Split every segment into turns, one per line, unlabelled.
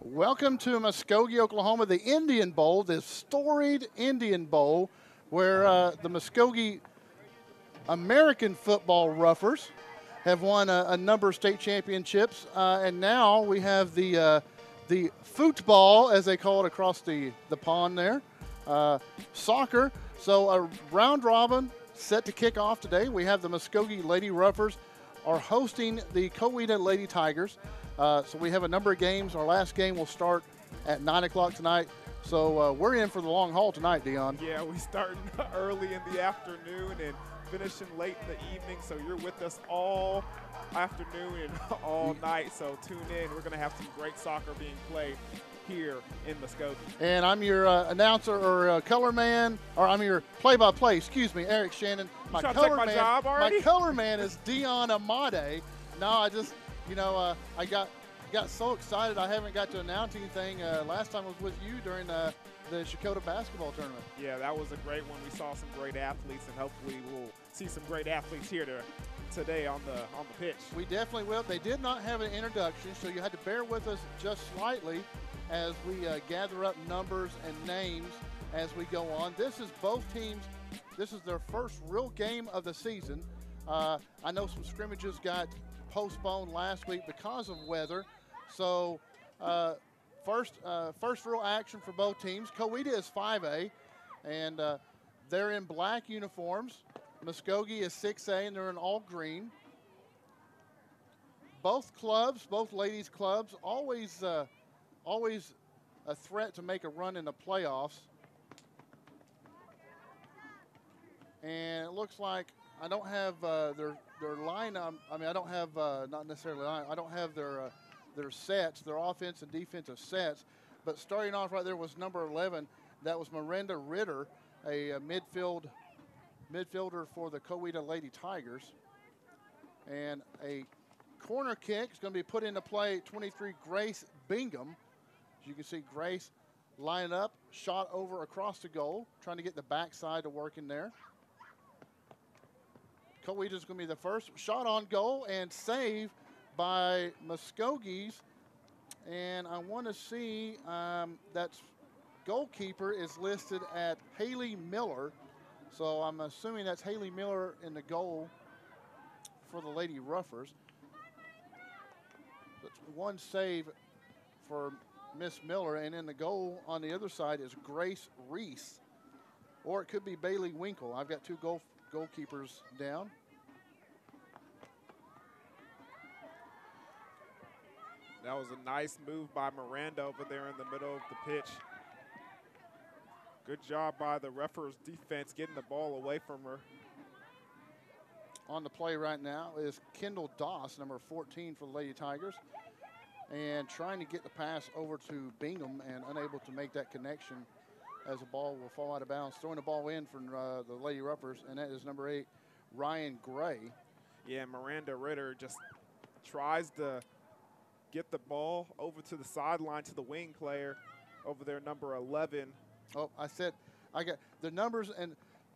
Welcome to Muskogee, Oklahoma, the Indian Bowl, the storied Indian Bowl, where the Muskogee American football Roughers have won a number of state championships, and now we have the football, as they call it across the pond there, soccer. So a round robin set to kick off today. We have the Muskogee Lady Roughers are hosting the Coweta Lady Tigers. So we have a number of games. Our last game will start at 9 o'clock tonight. So we're in for the long haul tonight, Dion.
Yeah, we starting early in the afternoon and finishing late in the evening. So you're with us all afternoon and all night. So tune in. We're going to have some great soccer being played here in Muskogee.
And I'm your announcer or color man, or I'm your play-by-play, excuse me, Eric Shannon.
My color
man is Dion Amade. No, I just, I got so excited I haven't got to announce anything. Last time I was with you during the Coweta basketball tournament.
Yeah, that was a great one. We saw some great athletes, and hopefully we'll see some great athletes here today on the pitch.
We definitely will. They did not have an introduction, so you had to bear with us just slightly as we gather up numbers and names as we go on. This is both teams. This is their first real game of the season. I know some scrimmages got postponed last week because of weather. So first real action for both teams. Coweta is 5A, and they're in black uniforms. Muskogee is 6A, and they're in all green. Both clubs, both ladies clubs, always a threat to make a run in the playoffs. And it looks like I don't have their line. I mean, I don't have not necessarily line. I don't have their sets, their offense and defensive sets. But starting off right there was number 11. That was Miranda Ritter, a midfielder for the Coweta Lady Tigers. And a corner kick is going to be put into play. 23 Grace Bingham. As you can see, Grace lining up, shot over across the goal, trying to get the backside to work in there. Coweta is going to be the first shot on goal and save by Muskogee's. And I want to see that goalkeeper is listed at Haley Miller. So I'm assuming that's Haley Miller in the goal for the Lady Roughers. That's one save for Miss Miller, and in the goal on the other side is Grace Reese, or it could be Bailey Winkle. I've got two goalkeepers down.
That was a nice move by Miranda over there in the middle of the pitch. Good job by the Roughers defense getting the ball away from her.
On the play right now is Kendall Doss, number 14 for the Lady Tigers, and trying to get the pass over to Bingham and unable to make that connection as the ball will fall out of bounds. Throwing the ball in from the Lady Roughers, and that is number 8, Ryan Gray.
Yeah, Miranda Ritter just tries to get the ball over to the sideline to the wing player over there, number 11.
Oh, I said I got the numbers, and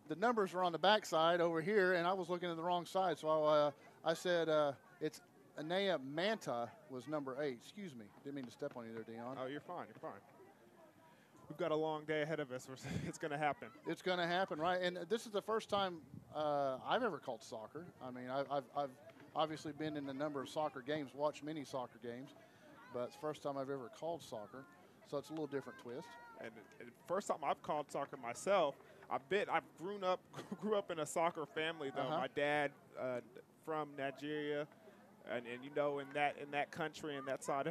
the numbers are on the backside over here, and I was looking at the wrong side. So I said it's Anaya Manta was number 8. Excuse me. Didn't mean to step on you there, Dion.
Oh, you're fine. You're fine. We've got a long day ahead of us. It's going to happen.
It's going to happen, right? And this is the first time I've ever called soccer. I mean, I've obviously been in a number of soccer games, watched many soccer games, but it's the first time I've ever called soccer. So it's a little different twist.
And first time I've called soccer myself. I've grew up in a soccer family though. My dad from Nigeria, and in that country and that side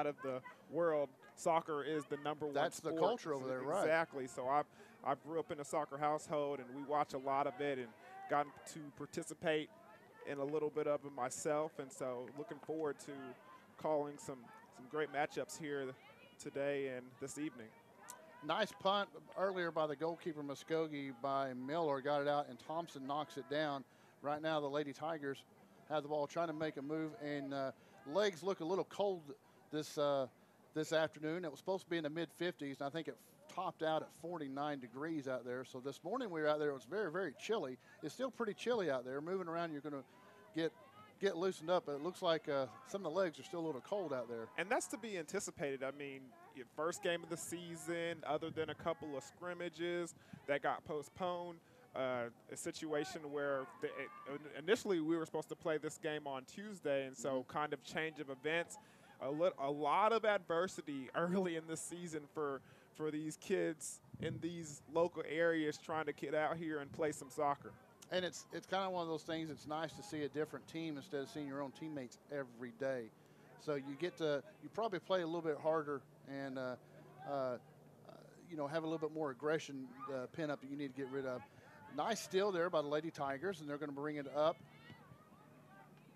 of the world, soccer is the number one.
That's
sport.
The culture over there, right?
Exactly. So I grew up in a soccer household, and we watch a lot of it, and gotten to participate in a little bit of it myself. And so looking forward to calling some great matchups here today and this evening.
Nice punt earlier by the goalkeeper Muskogee by Miller. Got it out, and Thompson knocks it down. Right now the Lady Tigers have the ball, trying to make a move, and legs look a little cold this afternoon. It was supposed to be in the mid-50s, and I think it topped out at 49 degrees out there. So this morning we were out there. It was very, very chilly. It's still pretty chilly out there. Moving around, you're going to get get loosened up. But it looks like some of the legs are still a little cold out there.
And that's to be anticipated. I mean, your first game of the season, other than a couple of scrimmages that got postponed, a situation where initially we were supposed to play this game on Tuesday, and so kind of change of events, a lot of adversity early in the season for these kids in these local areas trying to get out here and play some soccer.
And it's kind of one of those things. It's nice to see a different team instead of seeing your own teammates every day. So you probably play a little bit harder and have a little bit more aggression pin up that you need to get rid of. Nice steal there by the Lady Tigers, and they're going to bring it up.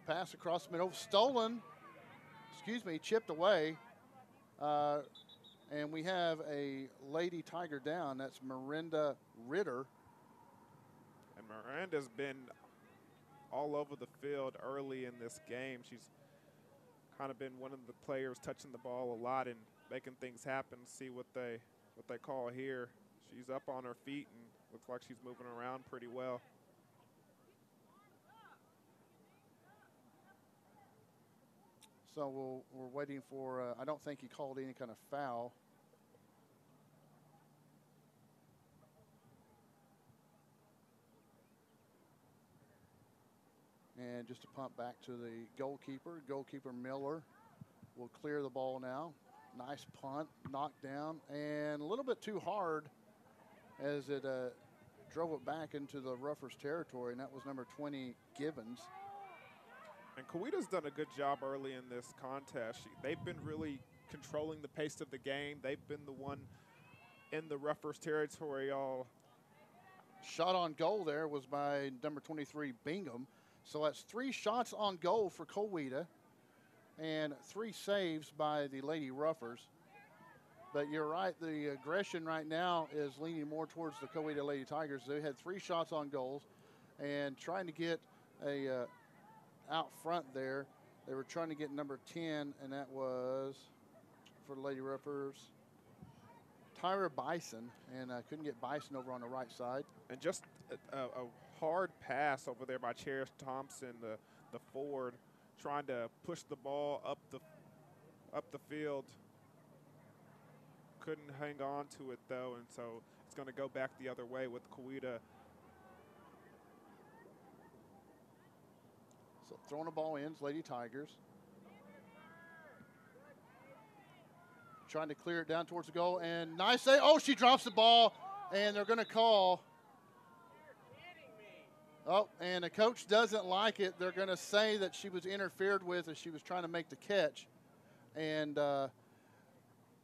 Pass across the middle, chipped away. And we have a Lady Tiger down. That's Miranda Ritter.
And Miranda's been all over the field early in this game. She's kind of been one of the players touching the ball a lot and making things happen. See what they call here. She's up on her feet and looks like she's moving around pretty well.
So we're waiting for, I don't think he called any kind of foul. And just a pump back to the goalkeeper. Goalkeeper Miller will clear the ball now. Nice punt, knocked down, and a little bit too hard as it drove it back into the Ruffers territory, and that was number 20, Givens.
And Coweta's done a good job early in this contest. They've been really controlling the pace of the game. They've been the one in the Ruffers territory all.
Shot on goal there was by number 23, Bingham. So that's 3 shots on goal for Coweta and 3 saves by the Lady Ruffers. But you're right, the aggression right now is leaning more towards the Coweta Lady Tigers. They had 3 shots on goals and trying to get a out front there. They were trying to get number 10, and that was for the Lady Ruffers, Tyra Bison, and couldn't get Bison over on the right side.
And just a hard pass over there by Cherish Thompson, the forward, trying to push the ball up the field. Couldn't hang on to it though, and so it's going to go back the other way with Coweta.
So throwing the ball in, Lady Tigers. Trying to clear it down towards the goal, and nice save. Oh, she drops the ball, and they're going to call. Oh, and the coach doesn't like it. They're going to say that she was interfered with as she was trying to make the catch. And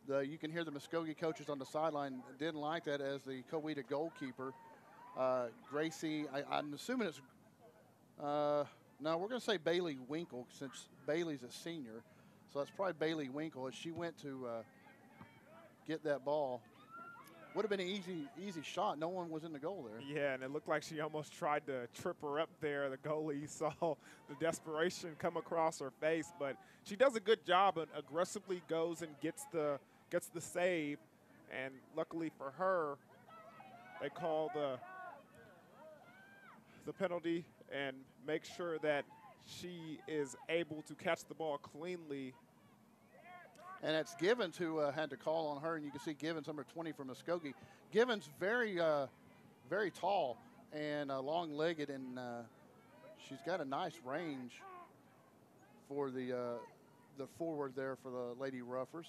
you can hear the Muskogee coaches on the sideline didn't like that, as the Coweta goalkeeper, Gracie, I'm assuming it's, no, we're going to say Bailey Winkle, since Bailey's a senior. So that's probably Bailey Winkle as she went to get that ball. Would have been an easy shot. No one was in the goal there.
Yeah, and it looked like she almost tried to trip her up there. The goalie saw the desperation come across her face, but she does a good job and aggressively goes and gets the save. And luckily for her, they call the penalty and make sure that she is able to catch the ball cleanly.
And it's Givens who had to call on her, and you can see Givens, number 20 from Muskogee. Givens very tall and long-legged, and she's got a nice range for the forward there for the Lady Ruffers.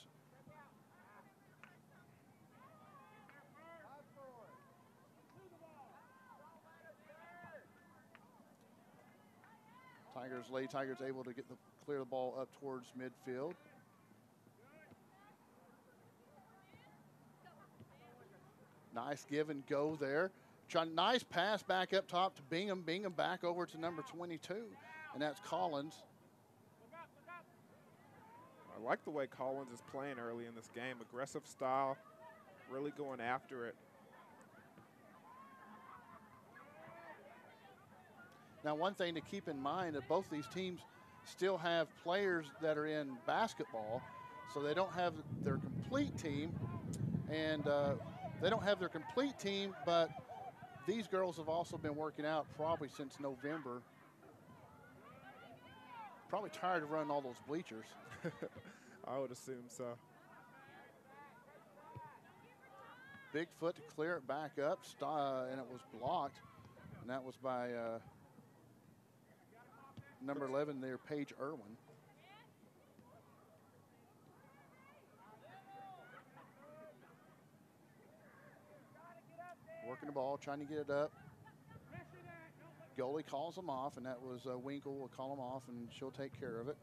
Lady Tigers able to clear the ball up towards midfield. Nice give and go there. Nice pass back up top to Bingham. Bingham back over to number 22, and that's Collins.
I like the way Collins is playing early in this game. Aggressive style, really going after it.
Now, one thing to keep in mind that both these teams still have players that are in basketball, so they don't have their complete team, and but these girls have also been working out probably since November. Probably tired of running all those bleachers.
I would assume so.
Big foot to clear it back up, and it was blocked. And that was by number 11 there, Paige Irwin. Working the ball, trying to get it up. Goalie calls him off, and that was Winkle will call him off, and she'll take care of it.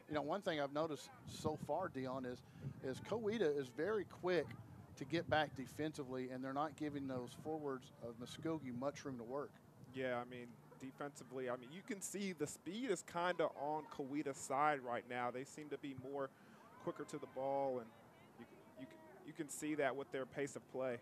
You know, one thing I've noticed so far, Dion, is Coweta is very quick to get back defensively, and they're not giving those forwards of Muskogee much room to work.
Yeah, I mean, defensively, I mean, you can see the speed is kind of on Coweta's side right now. They seem to be more quicker to the ball, and you can see that with their pace of play.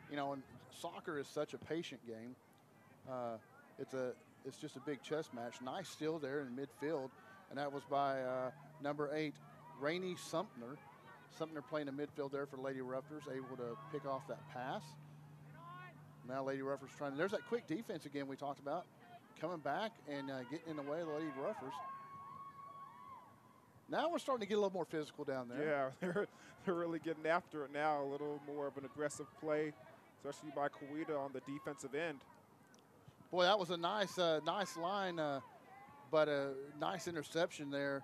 You know, and soccer is such a patient game. It's just a big chess match. Nice steal there in midfield, and that was by number 8, Rainey Sumner. Sumner playing in midfield there for Lady Ruffers, able to pick off that pass. Now Lady Ruffers trying. There's that quick defense again we talked about, coming back and getting in the way of the Lady Ruffers. Now we're starting to get a little more physical down there.
Yeah, they're really getting after it now. A little more of an aggressive play, especially by Coweta on the defensive end.
Boy, that was a nice line, but a nice interception there,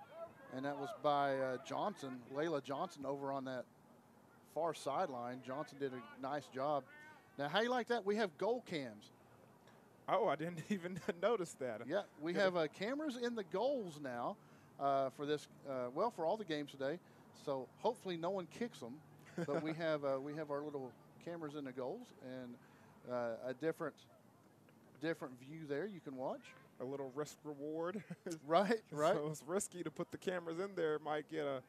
and that was by Johnson, Layla Johnson, over on that far sideline. Johnson did a nice job. Now, how you like that? We have goal cams.
Oh, I didn't even notice that.
Yeah, we have cameras in the goals now for this. Well, for all the games today. So hopefully no one kicks them. But we have our little cameras in the goals and a different view there you can watch.
A little risk reward.
Right.
So it's risky to put the cameras in there. Might get a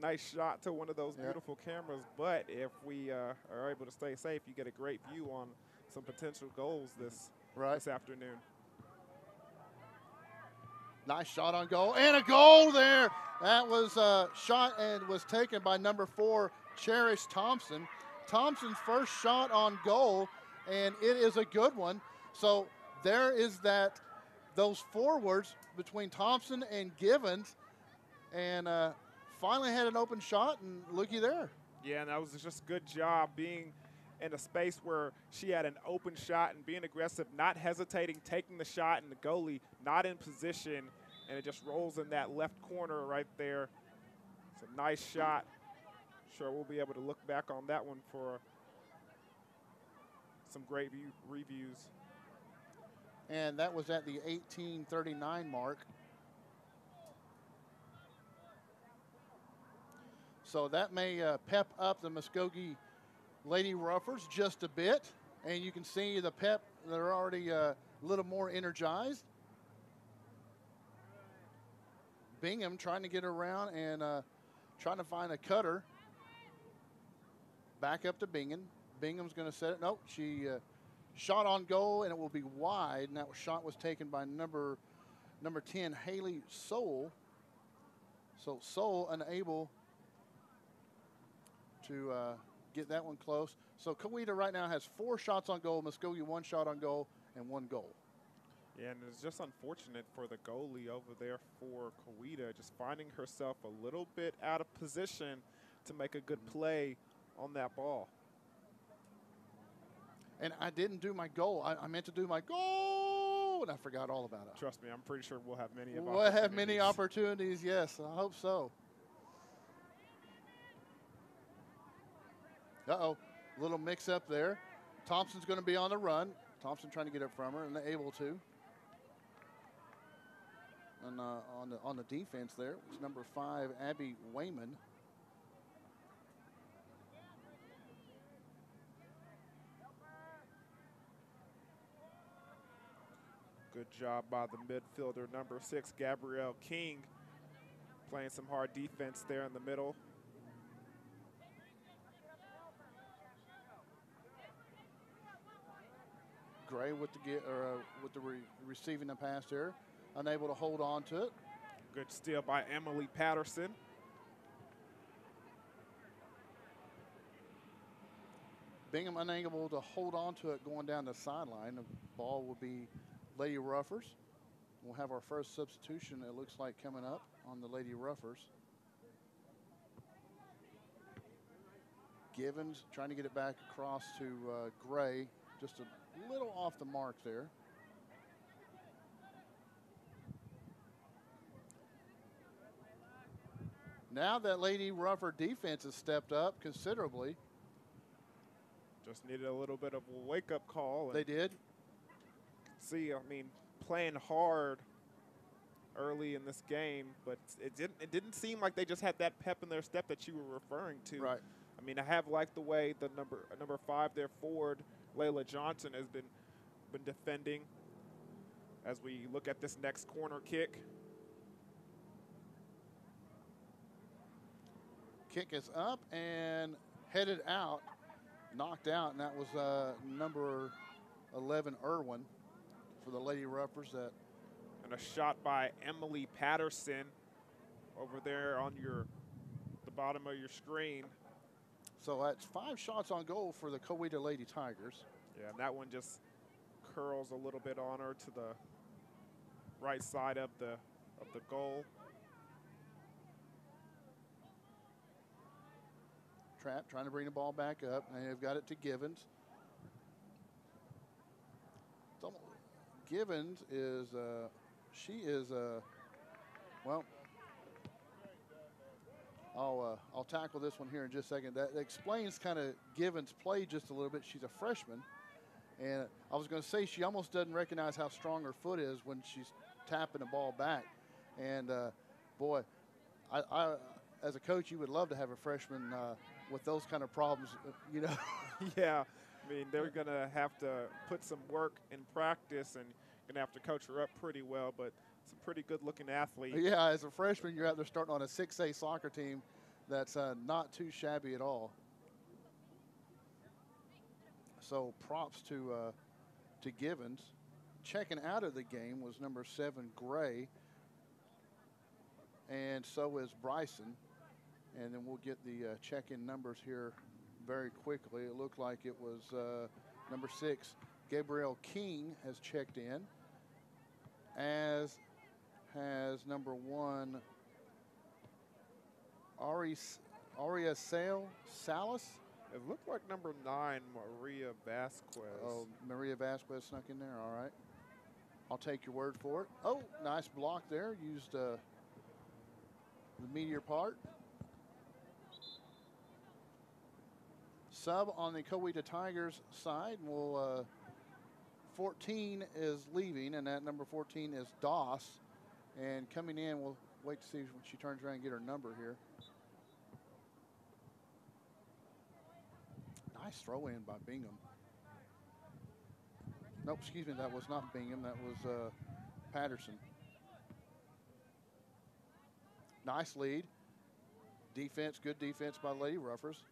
nice shot to one of those beautiful cameras. But if we are able to stay safe, you get a great view on some potential goals this afternoon.
Nice shot on goal, and a goal there. That was shot and was taken by number 4, Cherish Thompson. Thompson's first shot on goal, and it is a good one. So there is those forwards between Thompson and Givens, and finally had an open shot, and looky there.
Yeah, and that was just a good job being in a space where she had an open shot and being aggressive, not hesitating, taking the shot, and the goalie not in position, and it just rolls in that left corner right there. It's a nice shot. Sure, we'll be able to look back on that one for some great reviews.
And that was at the 18:39 mark. So that may pep up the Muskogee Lady Ruffers just a bit. And you can see the pep, they're already a little more energized. Bingham trying to get around and trying to find a cutter. Back up to Bingham. Bingham's going to set it. Nope, she shot on goal, and it will be wide. And that shot was taken by number 10, Haley Soule. So Soule unable to get that one close. So Coweta right now has 4 shots on goal. Muskogee 1 shot on goal and 1 goal.
Yeah, and it's just unfortunate for the goalie over there for Coweta, just finding herself a little bit out of position to make a good play on that ball.
And I didn't do my goal. I meant to do my goal, and I forgot all about it.
Trust me, I'm pretty sure we'll have many opportunities.
We'll have many opportunities, yes. I hope so. Uh-oh, little mix-up there. Thompson's going to be on the run. Thompson trying to get it from her, and they're able to. And on the defense there was number 5, Abby Wayman.
Good job by the midfielder, number 6, Gabrielle King, playing some hard defense there in the middle.
Gray with the receiving the pass there, unable to hold on to it.
Good steal by Emily Patterson.
Bingham unable to hold on to it going down the sideline. The ball will be Lady Ruffers. We'll have our first substitution, it looks like, coming up on the Lady Ruffers. Givens trying to get it back across to Gray, just a little off the mark there. Now that Lady Ruffer defense has stepped up considerably.
Just needed a little bit of a wake-up call.
They did.
See, I mean, playing hard early in this game, but it didn't seem like they just had that pep in their step that you were referring to.
Right.
I mean, I have liked the way the number 5 there forward, Layla Johnson, has been defending as we look at this next corner kick.
Kick is up and headed out, knocked out, and that was number 11, Irwin, for the Lady Ruffers.
And a shot by Emily Patterson over there on the bottom of your screen.
So that's 5 shots on goal for the Coweta Lady Tigers.
Yeah, and that one just curls a little bit on her to the right side of the goal.
Trap trying to bring the ball back up, and they've got it to Givens. Givens is, well, I'll tackle this one here in just a second. That explains kind of Givens' play just a little bit. She's a freshman, and I was going to say she almost doesn't recognize how strong her foot is when she's tapping the ball back. And boy, I as a coach, you would love to have a freshman with those kind of problems, you know.
Yeah, I mean, they're going to have to put some work in practice and going to have to coach her up pretty well, but it's a pretty good-looking athlete.
Yeah, as a freshman, you're out there starting on a 6A soccer team that's not too shabby at all. So props to Givens. Checking out of the game was number 7, Gray, and so is Bryson. And then we'll get the check-in numbers here very quickly. It looked like it was number 6, Gabrielle King, has checked in, as has number 1, Aria Salas.
It looked like number 9, Maria Vasquez.
Oh, Maria Vasquez snuck in there. All right. I'll take your word for it. Oh, nice block there. Used the meteor part. Sub on the Coweta Tigers side. 14 is leaving, and that number 14 is Doss. And coming in, we'll wait to see when she turns around and get her number here. Nice throw in by Bingham. Nope, excuse me, that was not Bingham. That was Patterson. Nice lead. Defense, good defense by Lady Ruffers.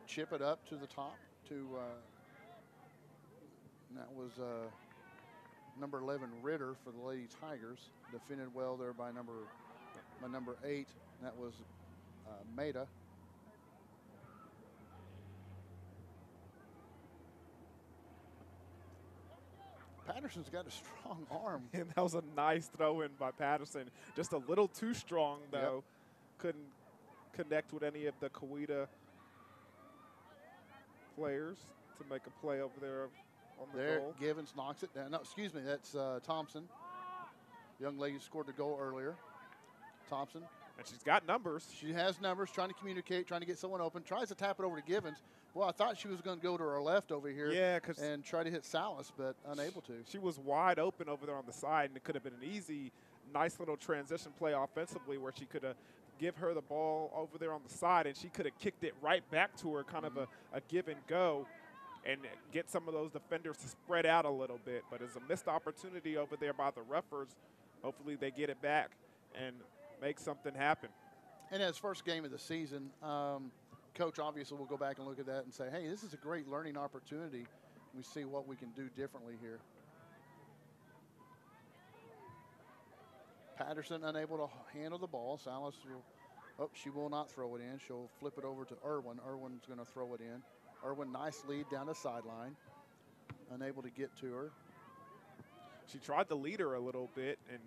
Chip it up to the top to, and that was number 11, Ritter, for the Lady Tigers. Defended well there by number 8, and that was Maida. Patterson's got a strong arm.
And that was a nice throw in by Patterson. Just a little too strong, though. Yep. Couldn't connect with any of the Coweta players to make a play over there on the goal.
Givens knocks it down. No, excuse me, that's Thompson. Young lady scored the goal earlier. Thompson.
And she's got numbers.
She has numbers, trying to communicate, trying to get someone open. Tries to tap it over to Givens. Well, I thought she was going to go to her left over here, and try to hit Salas, but unable to.
She was wide open over there on the side, and it could have been an easy, nice little transition play offensively where she could have give her the ball over there on the side, and she could have kicked it right back to her, kind of a give and go. and get some of those defenders to spread out a little bit. But it's a missed opportunity over there by the Ruffers. Hopefully they get it back and make something happen.
And as first game of the season, Coach obviously will go back and look at that and say, hey, this is a great learning opportunity. We see what we can do differently here. Patterson unable to handle the ball. Salas will, she will not throw it in. She'll flip it over to Irwin. Irwin's going to throw it in. Irwin, nice lead down the sideline. Unable to get to her.
She tried to lead her a little bit, and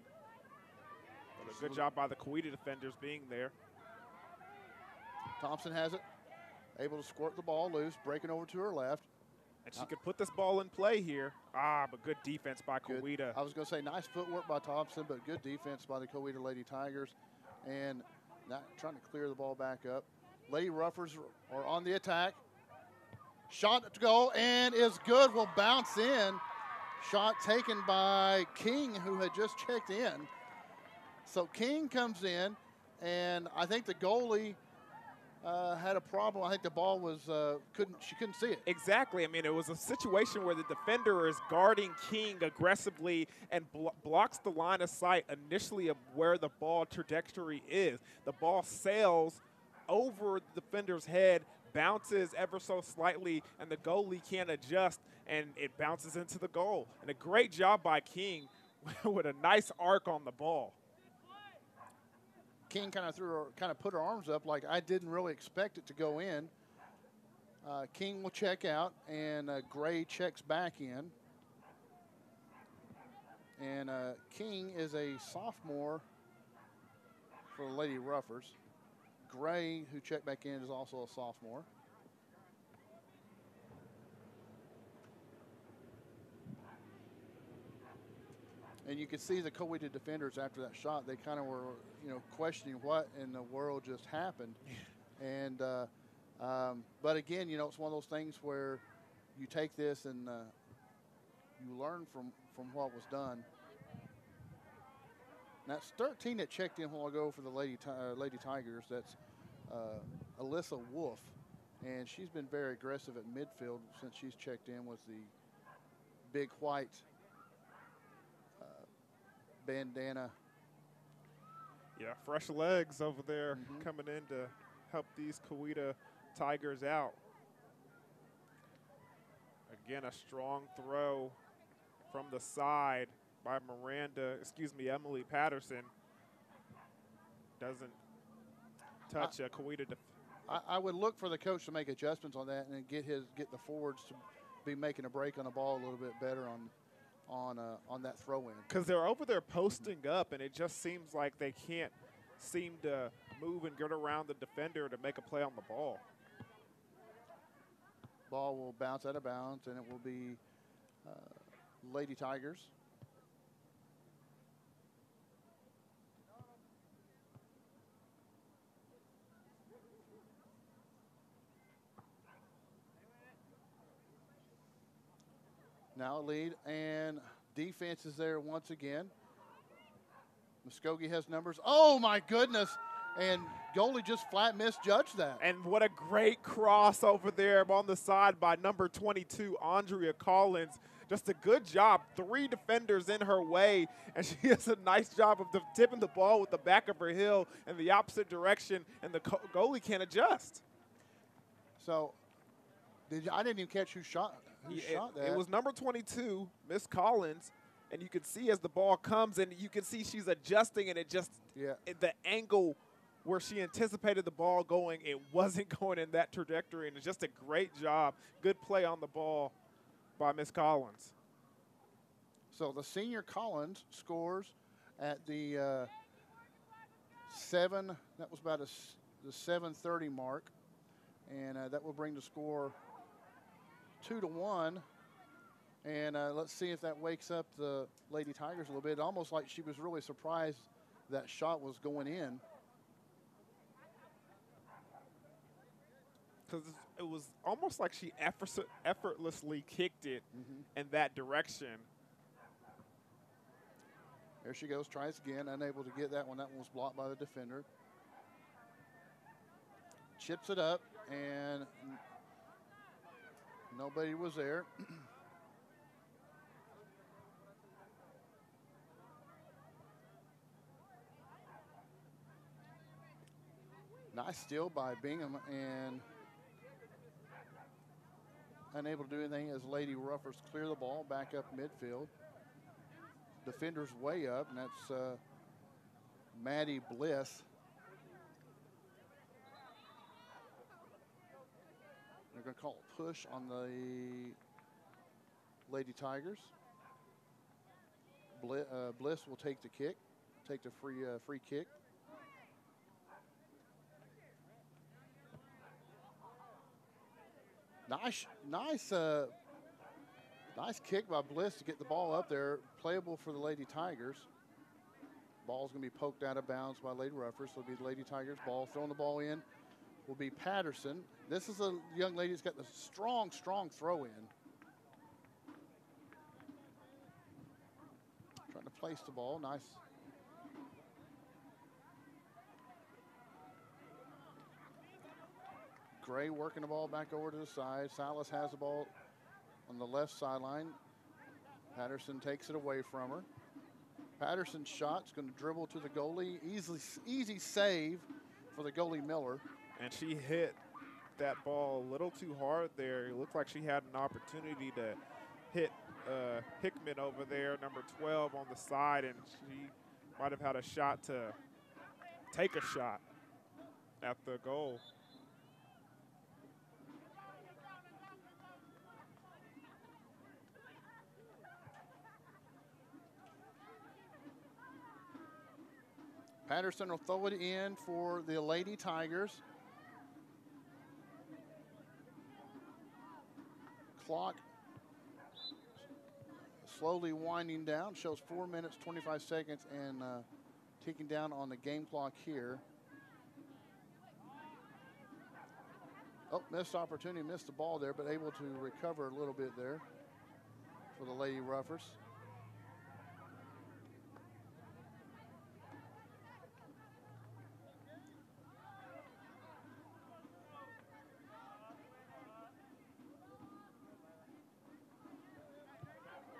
a good job by the Coweta defenders being there.
Thompson has it. Able to squirt the ball loose, breaking over to her left.
And she could put this ball in play here. But good defense by Coweta.
I was going to say nice footwork by Thompson, but good defense by the Coweta Lady Tigers. And not trying to clear the ball back up. Lady Ruffers are on the attack. Shot to go and is good. Will bounce in. Shot taken by King, who had just checked in. So King comes in, and I think the goalie had a problem. I think the ball was she couldn't see it.
Exactly. I mean, it was a situation where the defender is guarding King aggressively and blocks the line of sight initially of where the ball trajectory is. The ball sails over the defender's head, bounces ever so slightly, and the goalie can't adjust, and it bounces into the goal. And a great job by King with a nice arc on the ball.
King kind of put her arms up like I didn't really expect it to go in. King will check out, and Gray checks back in. And King is a sophomore for the Lady Ruffers. Gray, who checked back in, is also a sophomore. And you could see the Coweta defenders after that shot, they kind of were, questioning what in the world just happened. And, but again, it's one of those things where you take this and you learn from what was done. That's 13 that checked in a while ago for the Lady Tigers. That's Alyssa Wolf. And she's been very aggressive at midfield since she's checked in with the big white bandana.
Yeah, fresh legs over there coming in to help these Coweta Tigers out. Again, a strong throw from the side by Emily Patterson. Doesn't touch a Coweta.
I would look for the coach to make adjustments on that and get the forwards to be making a break on the ball a little bit better on that throw-in.
Because they're over there posting up, and it just seems like they can't seem to move and get around the defender to make a play on the ball.
Ball will bounce out of bounds, and it will be Lady Tigers. Now a lead, and defense is there once again. Muskogee has numbers. Oh, my goodness. And goalie just flat misjudged that.
And what a great cross over there on the side by number 22, Andrea Collins. Just a good job. 3 defenders in her way, and she does a nice job of tipping the ball with the back of her heel in the opposite direction, and the goalie can't adjust.
So I didn't even catch who shot that.
It was number 22, Miss Collins, and you can see as the ball comes, and you can see she's adjusting, and the angle where she anticipated the ball going, it wasn't going in that trajectory, and it's just a great job. Good play on the ball by Miss Collins.
So the senior Collins scores at the that was about the 7:30 mark, and that will bring the score 2-1. And let's see if that wakes up the Lady Tigers a little bit. Almost like she was really surprised that shot was going in.
Because it was almost like she effortlessly kicked it in that direction.
There she goes, tries again, unable to get that one. That one was blocked by the defender. Chips it up, and Nobody was there. Nice steal by Bingham, and unable to do anything as Lady Ruffers clear the ball back up midfield. Defender's way up, and that's Maddie Bliss. They're going to call a push on the Lady Tigers. Bliss will take the kick, take the free kick. Nice kick by Bliss to get the ball up there. Playable for the Lady Tigers. Ball's going to be poked out of bounds by Lady Ruffers. So it'll be the Lady Tigers ball. Throwing the ball in will be Patterson. This is a young lady that's got the strong throw in. Trying to place the ball. Nice. Gray working the ball back over to the side. Salas has the ball on the left sideline. Patterson takes it away from her. Patterson's shot's going to dribble to the goalie. Easy save for the goalie Miller.
And she hit that ball a little too hard there. It looked like she had an opportunity to hit Hickman over there, number 12 on the side, and she might have had a shot to take a shot at the goal.
Patterson will throw it in for the Lady Tigers. Clock slowly winding down, shows 4 minutes, 25 seconds, and ticking down on the game clock here. Oh, missed opportunity, missed the ball there, but able to recover a little bit there for the Lady Ruffers.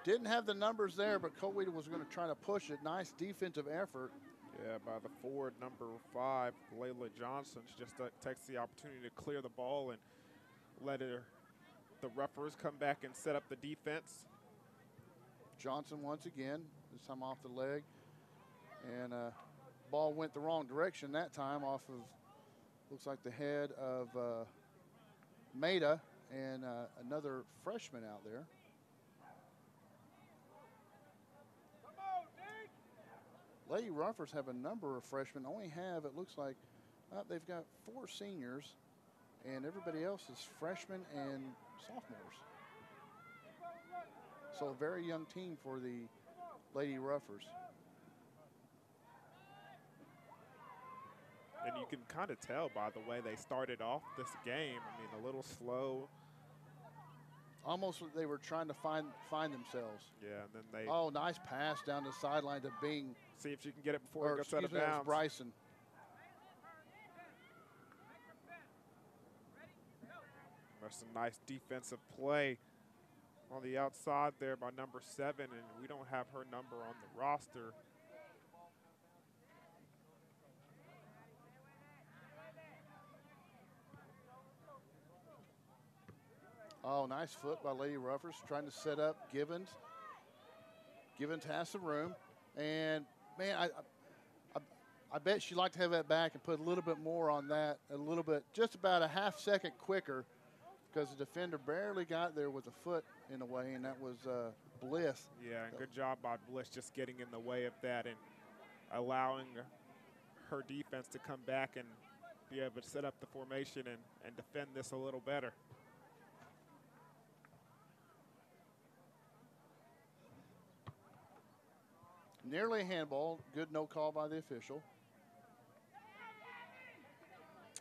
Didn't have the numbers there, but Coweta was going to try to push it. Nice defensive effort.
Yeah, by the forward, number 5, Layla Johnson. She just takes the opportunity to clear the ball and let the Ruffers come back and set up the defense.
Johnson once again, this time off the leg. And ball went the wrong direction that time off of, looks like the head of Maida and another freshman out there. Lady Ruffers have a number of freshmen, only have, it looks like, they've got 4 seniors, and everybody else is freshmen and sophomores. So a very young team for the Lady Ruffers.
And you can kind of tell by the way they started off this game. I mean, a little slow.
Almost they were trying to find themselves.
Yeah, and then they.
Oh, nice pass down the sideline to Bing.
See if she can get it before it gets out of bounds.
Bryson.
There's some nice defensive play on the outside there by number 7, and we don't have her number on the roster.
Oh, nice foot by Lady Ruffers, trying to set up Givens. Givens has some room, and man, I bet she'd like to have that back and put a little bit more on that, a little bit, just about a half second quicker, because the defender barely got there with a foot in the way, and that was Bliss.
Yeah, and good job by Bliss just getting in the way of that and allowing her defense to come back and be able to set up the formation and defend this a little better.
Nearly a handball. Good no call by the official.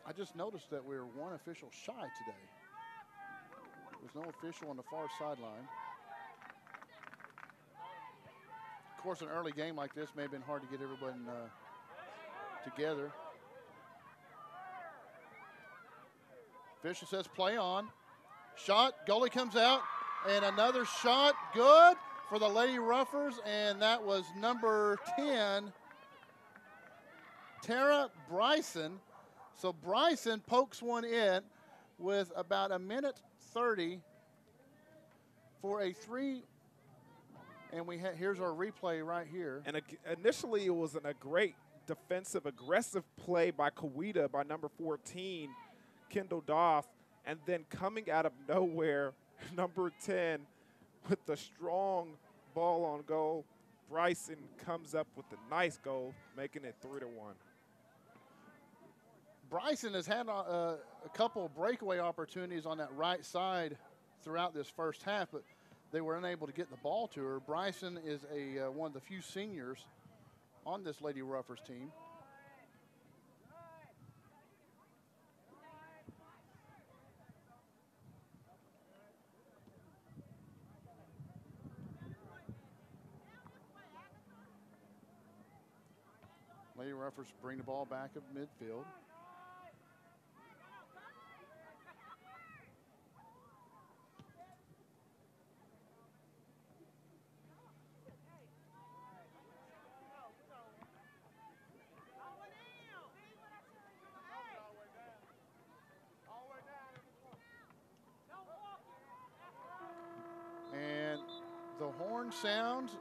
I just noticed that we were 1 official shy today. There's no official on the far sideline. Of course, an early game like this may have been hard to get everybody together. Official says play on. Shot, goalie comes out, and another shot, good for the Lady Ruffers, and that was number 10, Tara Bryson. So Bryson pokes one in with about a minute 30 for a 3, and here's our replay right here.
And initially it was a great defensive, aggressive play by Coweta, by number 14, Kendall Doff, and then coming out of nowhere, number 10, with the strong ball on goal, Bryson comes up with a nice goal, making it 3-1.
Bryson has had a couple of breakaway opportunities on that right side throughout this first half, but they were unable to get the ball to her. Bryson is one of the few seniors on this Lady Ruffers team. Lady Ruffers bring the ball back up midfield. And the horn sounds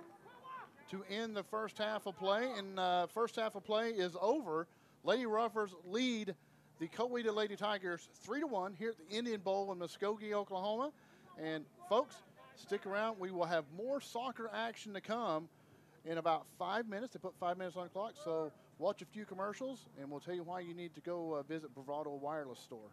to end the first half of play, and first half of play is over. Lady Ruffers lead the Coweta Lady Tigers 3-1 here at the Indian Bowl in Muskogee, Oklahoma. And folks, stick around. We will have more soccer action to come in about 5 minutes. They put 5 minutes on the clock, so watch a few commercials, and we'll tell you why you need to go visit Bravado Wireless store.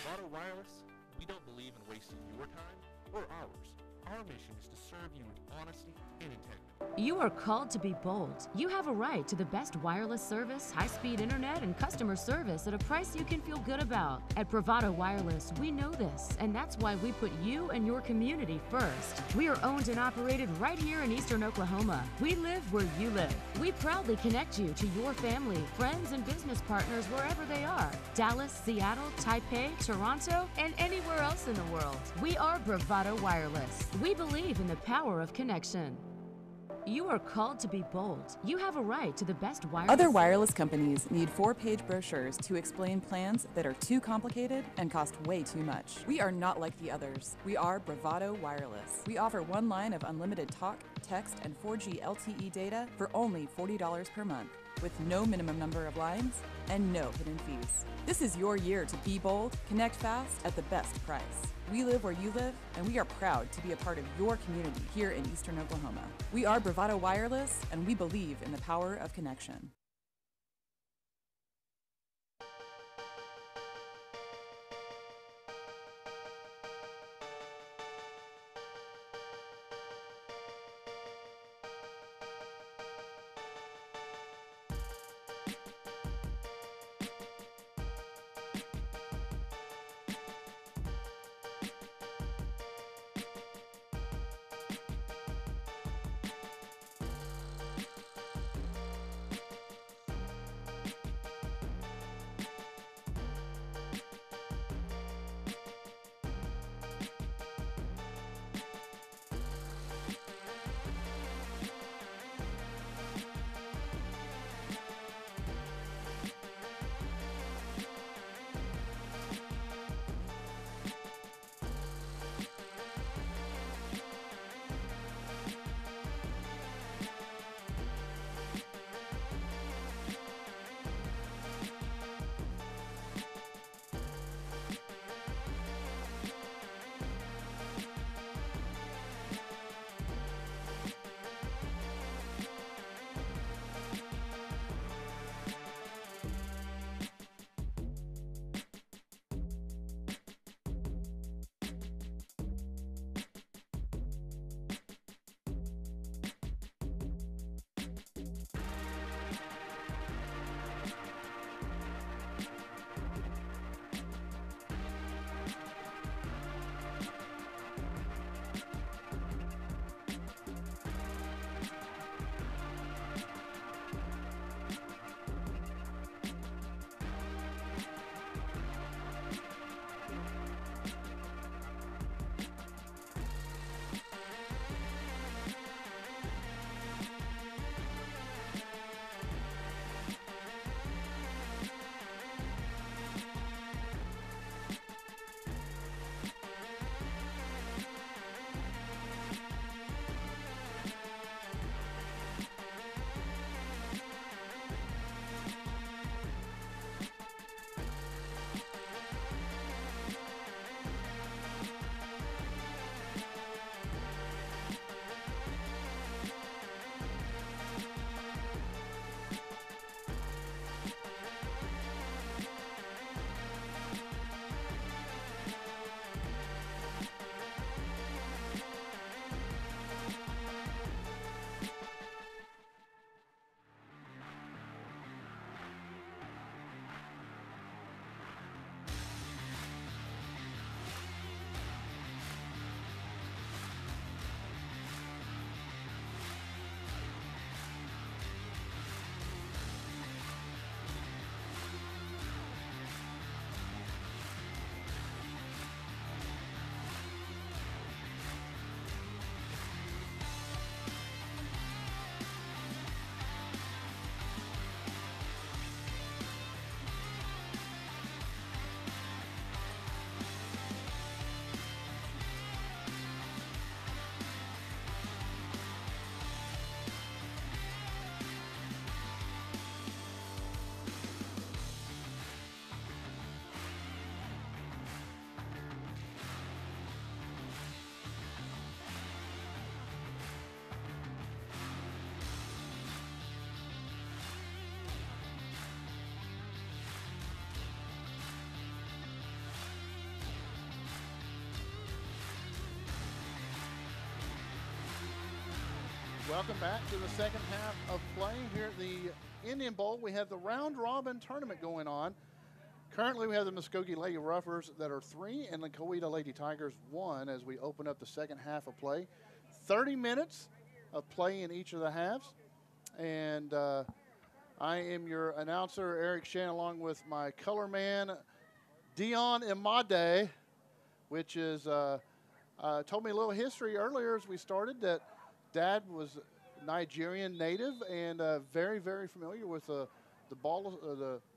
Bravado Wireless, we don't believe in wasting your time or ours. Our mission is to serve you with honesty and integrity.
You are called to be bold. You have a right to the best wireless service, high-speed internet, and customer service at a price you can feel good about. At Bravado Wireless, we know this, and that's why we put you and your community first. We are owned and operated right here in Eastern Oklahoma. We live where you live. We proudly connect you to your family, friends, and business partners wherever they are. Dallas, Seattle, Taipei, Toronto, and anywhere else in the world. We are Bravado Wireless. We believe in the power of connection. You are called to be bold. You have a right to the best wireless.
Other wireless companies need 4-page brochures to explain plans that are too complicated and cost way too much. We are not like the others. We are Bravado Wireless. We offer one line of unlimited talk, text, and 4G LTE data for only $40 per month, with no minimum number of lines and no hidden fees. This is your year to be bold, connect fast at the best price. We live where you live, and we are proud to be a part of your community here in Eastern Oklahoma. We are Bravado Wireless, and we believe in the power of connection.
Welcome back to the second half of play here at the Indian Bowl. We have the round robin tournament going on. Currently, we have the Muskogee Lady Ruffers that are 3 and the Coweta Lady Tigers 1 as we open up the second half of play. 30 minutes of play in each of the halves. And I am your announcer, Eric Shan, along with my color man, Dion Imade, which is told me a little history earlier as we started that Dad was Nigerian native and very, very familiar with the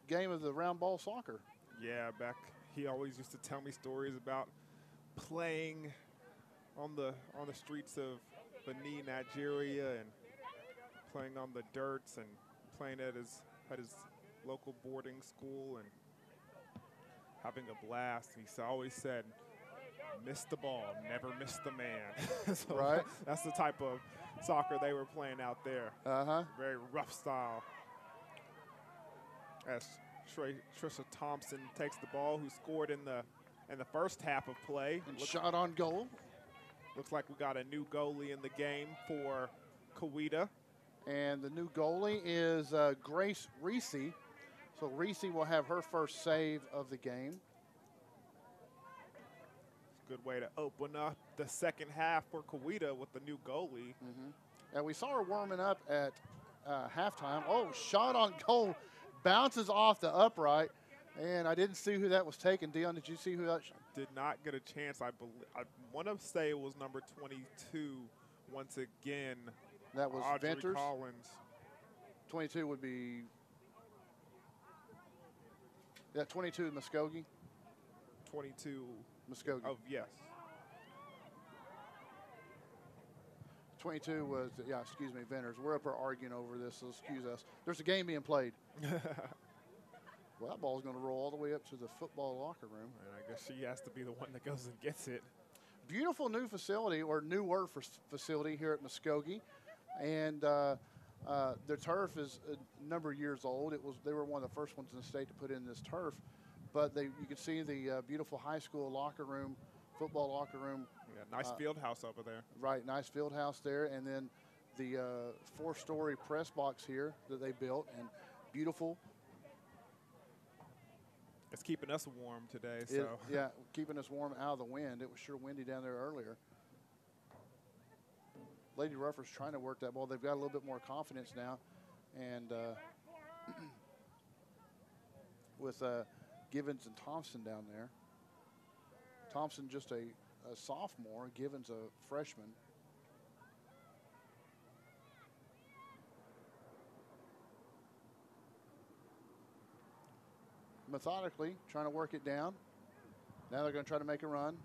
game of the round ball soccer.
Yeah, he always used to tell me stories about playing on the streets of Benin, Nigeria, and playing on the dirts and playing at his local boarding school and having a blast. He always said, "Miss the ball, never miss the man." So
right.
That's the type of soccer they were playing out there. Very rough style. As Trisha Thompson takes the ball, who scored in the first half of play.
And shot on goal.
Looks like we got a new goalie in the game for Coweta.
And the new goalie is Grace Reese. So Reese will have her first save of the game.
Good way to open up the second half for Coweta with the new goalie.
And we saw her warming up at halftime. Oh, shot on goal, bounces off the upright, and I didn't see who that was taken. Dion, did you see who that?
Did not get a chance. I want to say it was number 22 once again.
That was
Audrey
Venters.
Collins.
22 would be, 22 Muskogee.
22
Muskogee.
Oh, yes.
22 was, excuse me, Venters. We're up here arguing over this, so excuse us. There's a game being played. Well, that ball's going to roll all the way up to the football locker room.
And I guess she has to be the one that goes and gets it.
Beautiful new facility, or newer facility here at Muskogee. And their turf is a number of years old. They were one of the first ones in the state to put in this turf. But you can see the beautiful high school locker room, football locker room.
Yeah, nice field house over there.
Right, nice field house there. And then the 4-story press box here that they built, and beautiful.
It's keeping us warm today. So
yeah, keeping us warm out of the wind. It was sure windy down there earlier. Lady Ruffers trying to work that ball. They've got a little bit more confidence now. And with Givens and Thompson down there. Thompson just a sophomore. Givens a freshman. Methodically trying to work it down. Now they're going to try to make a run.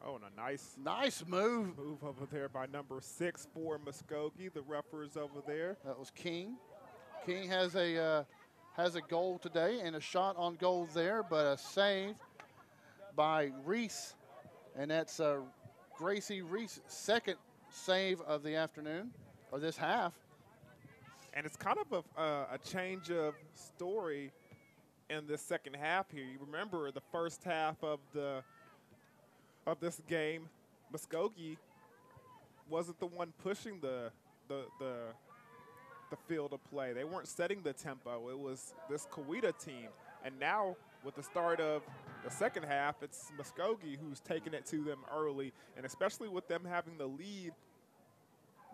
Oh, and a
nice move.
Move over there by number 6 for Muskogee. The Ruffers over there.
That was King. King has a goal today and a shot on goal there, but a save by Reese, and that's Gracie Reese' second save of the afternoon, or this half.
And it's kind of a change of story in this second half here. You remember the first half of this game, Muskogee wasn't the one pushing the field of play. They weren't setting the tempo. It was this Coweta team. And now with the start of the second half, it's Muskogee who's taking it to them early, and especially with them having the lead,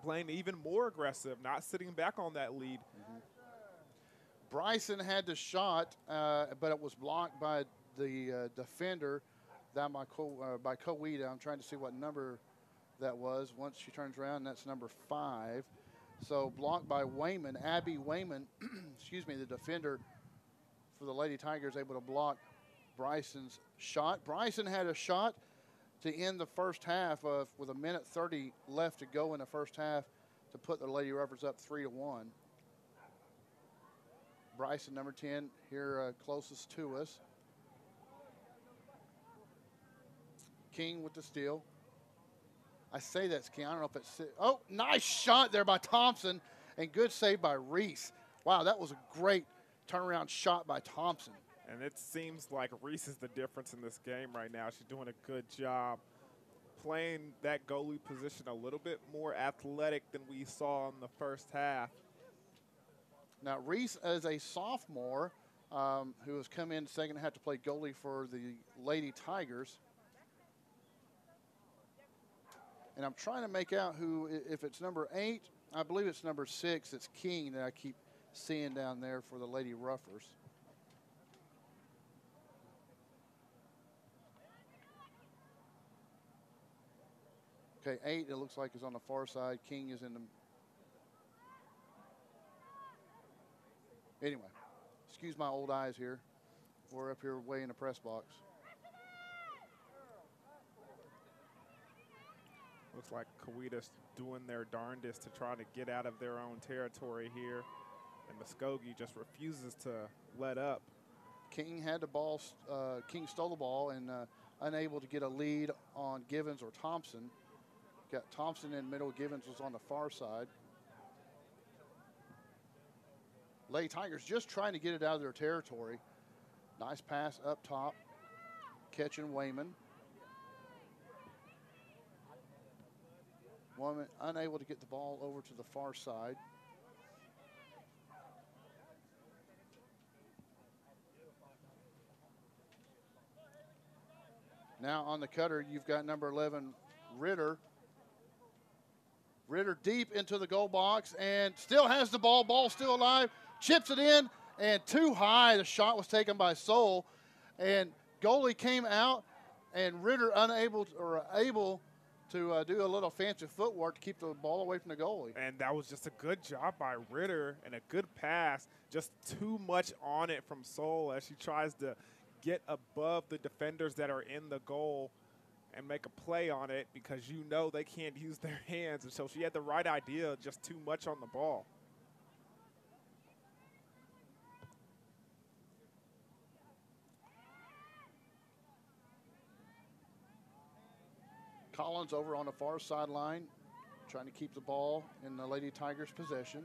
playing even more aggressive, not sitting back on that lead.
Bryson had the shot, but it was blocked by the defender down by Coweta. I'm trying to see what number that was. Once she turns around, that's number 5. So blocked by Wayman, Abby Wayman, excuse me, the defender for the Lady Tigers, able to block Bryson's shot. Bryson had a shot to end the first half with 1:30 left to go in the first half to put the Lady Ruffers up 3-1. Bryson, number 10, here closest to us. King with the steal. I say that's King. I don't know if it's... Oh, nice shot there by Thompson, and good save by Reese. Wow, that was a great turnaround shot by Thompson.
And it seems like Reese is the difference in this game right now. She's doing a good job playing that goalie position a little bit more athletic than we saw in the first half.
Now, Reese is a sophomore who has come in second half to play goalie for the Lady Tigers. And I'm trying to make out who, if it's number 8, I believe it's number 6, it's King that I keep seeing down there for the Lady Ruffers. Okay, 8, it looks like, is on the far side. King is in the... Anyway, excuse my old eyes here. We're up here way in the press box.
Looks like Coweta's doing their darndest to try to get out of their own territory here. And Muskogee just refuses to let up.
King had the ball. King stole the ball and unable to get a lead on Givens or Thompson. Got Thompson in the middle. Givens was on the far side. Lady Tigers just trying to get it out of their territory. Nice pass up top. Catching Wayman. Wayman unable to get the ball over to the far side. Now on the cutter, you've got number 11, Ritter. Ritter deep into the goal box and still has the ball. Ball still alive. Chips it in and too high. The shot was taken by Soul. And goalie came out and Ritter able to do a little fancy footwork to keep the ball away from the goalie.
And that was just a good job by Ritter and a good pass. Just too much on it from Soul as she tries to get above the defenders that are in the goal and make a play on it because you know they can't use their hands. And so she had the right idea, just too much on the ball.
Collins over on the far sideline, trying to keep the ball in the Lady Tigers' possession.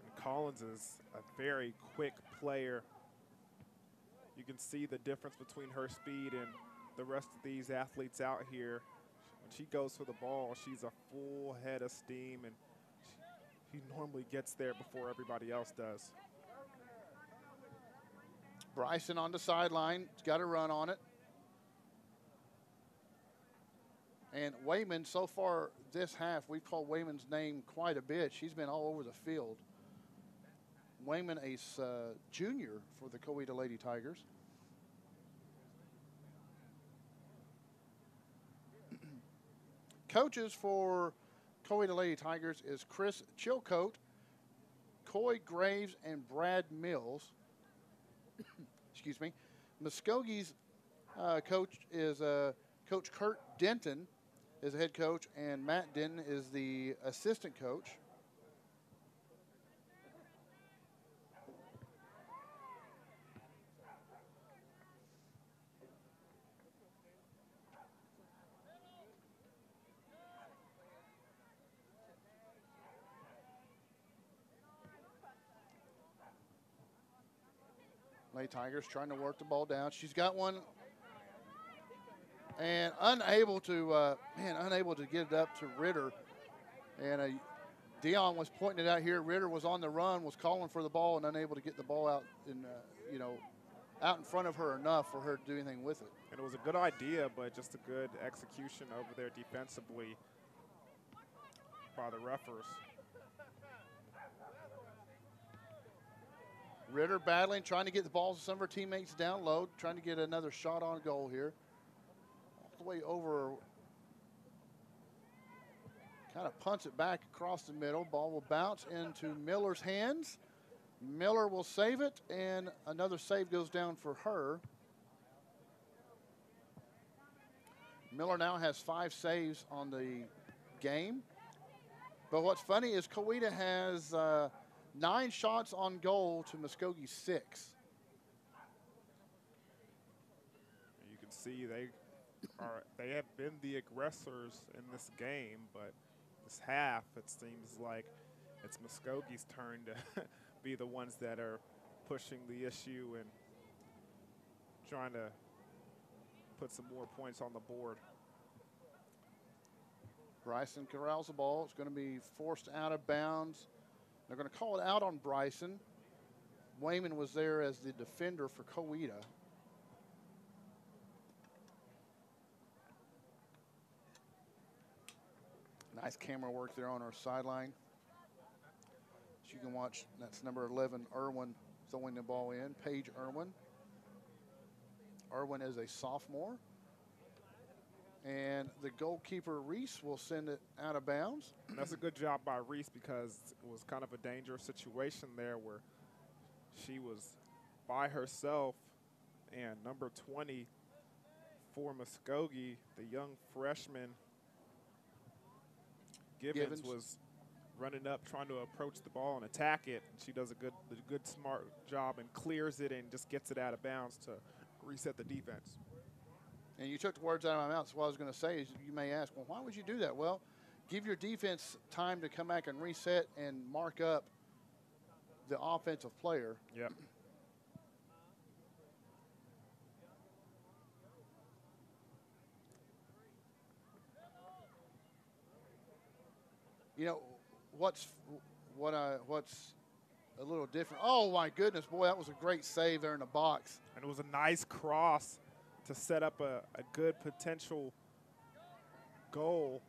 And Collins is a very quick player. You can see the difference between her speed and the rest of these athletes out here. When she goes for the ball, she's a full head of steam, and she normally gets there before everybody else does.
Bryson on the sideline, got a run on it. And Wayman, so far this half, we've called Wayman's name quite a bit. She's been all over the field. Wayman, a junior for the Coweta Lady Tigers. Coaches for Coweta Lady Tigers is Chris Chilcote, Coy Graves, and Brad Mills. Excuse me. Muskogee's coach is Coach Kurt Denton is the head coach, and Matt Denton is the assistant coach. Lady Tigers trying to work the ball down. She's got one and unable to get it up to Ritter. And Dion was pointing it out here. Ritter was on the run, was calling for the ball, and unable to get the ball out in, out in front of her enough for her to do anything with it.
And it was a good idea, but just a good execution over there defensively by the Ruffers.
Ritter battling, trying to get the balls to some of her teammates down low, trying to get another shot on goal here. All the way over, kind of punts it back across the middle. Ball will bounce into Miller's hands. Miller will save it, and another save goes down for her. Miller now has 5 saves on the game. But what's funny is Coweta has 9 shots on goal to Muskogee's 6.
You can see they have been the aggressors in this game, but this half it seems like it's Muskogee's turn to be the ones that are pushing the issue and trying to put some more points on the board.
Bryson corrals the ball. It's going to be forced out of bounds. They're going to call it out on Bryson. Wayman was there as the defender for Coweta. Nice camera work there on our sideline. As you can watch, that's number 11, Irwin, throwing the ball in. Paige Irwin. Irwin is a sophomore. And the goalkeeper, Reese, will send it out of bounds.
That's a good job by Reese, because it was kind of a dangerous situation there where she was by herself, and number 20 for Muskogee, the young freshman, Gibbons was running up, trying to approach the ball and attack it. And she does a good, smart job and clears it and just gets it out of bounds to reset the defense.
And you took the words out of my mouth. So what I was going to say is, you may ask, well, why would you do that? Well, give your defense time to come back and reset and mark up the offensive player.
Yep.
You know, what's a little different. Oh, my goodness, boy, that was a great save there in the box.
And it was a nice cross to set up a good potential goal.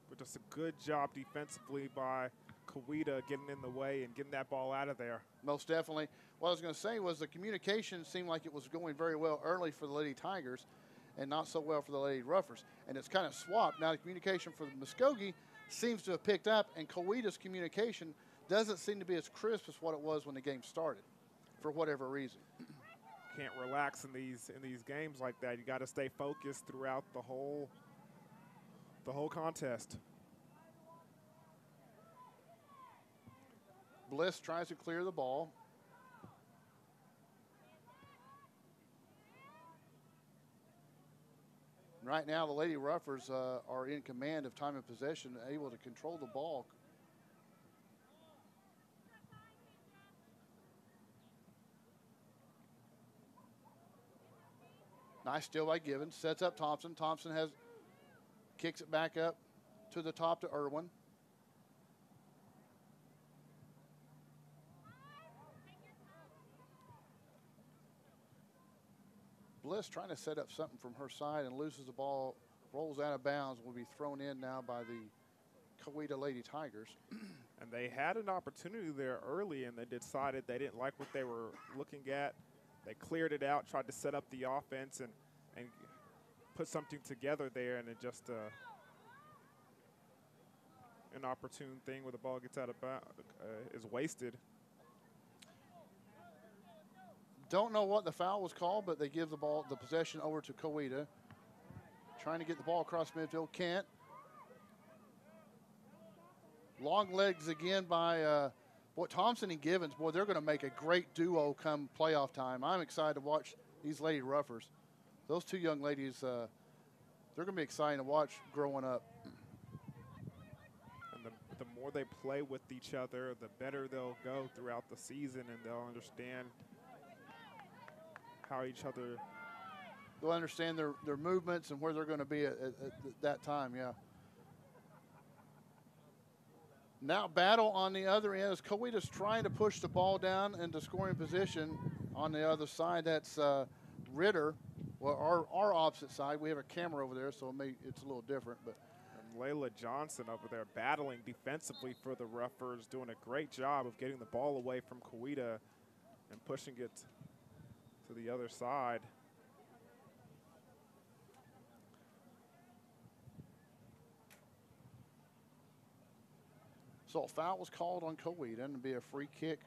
But just a good job defensively by Coweta, getting in the way and getting that ball out of there.
Most definitely. What I was going to say was the communication seemed like it was going very well early for the Lady Tigers and not so well for the Lady Ruffers. And it's kind of swapped. Now the communication for the Muskogee seems to have picked up, and Coweta's communication doesn't seem to be as crisp as what it was when the game started, for whatever reason.
Can't relax in these games like that. You got to stay focused throughout the whole contest.
Bliss tries to clear the ball. Right now, the Lady Ruffers are in command of time and possession, able to control the ball. Nice steal by Gibbons. Sets up Thompson. Thompson kicks it back up to the top to Irwin. Bliss trying to set up something from her side and loses the ball, rolls out of bounds, will be thrown in now by the Coweta Lady Tigers.
And they had an opportunity there early, and they decided they didn't like what they were looking at. They cleared it out, tried to set up the offense and put something together there, and it just an opportune thing where the ball gets out of bounds is wasted.
Don't know what the foul was called, but they give the possession over to Coweta. Trying to get the ball across midfield, can't. Long legs again by Thompson and Givens. Boy, they're going to make a great duo come playoff time. I'm excited to watch these Lady Ruffers. Those two young ladies, they're going to be exciting to watch growing up.
And the more they play with each other, the better they'll go throughout the season, and they'll understand how each other.
They'll understand their movements and where they're going to be at that time, yeah. Now battle on the other end as Coweta's trying to push the ball down into scoring position. On the other side, that's Ritter. Well, our opposite side, we have a camera over there, so it's a little different. But
and Layla Johnson over there battling defensively for the Ruffers, doing a great job of getting the ball away from Coweta and pushing it to the other side.
So a foul was called on Coweta, and it'd be a free kick.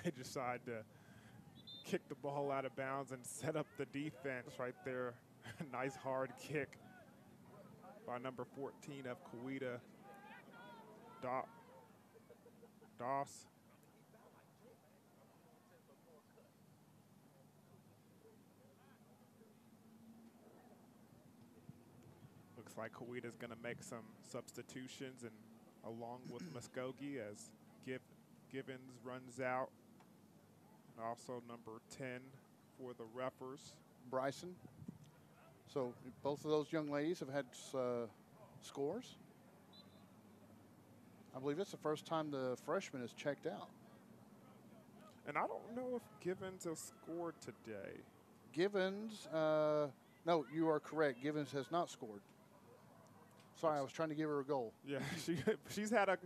they decide to kick the ball out of bounds and set up the defense right there. Nice hard kick by number 14 of Coweta, Doss. Looks like Coweta's going to make some substitutions, and along with Muskogee as Givens runs out. And also number 10 for the Ruffers.
Bryson. So both of those young ladies have had scores. I believe it's the first time the freshman has checked out.
And I don't know if Givens has scored today.
Givens, no, you are correct. Givens has not scored. Sorry, I was trying to give her a goal.
Yeah, she's had I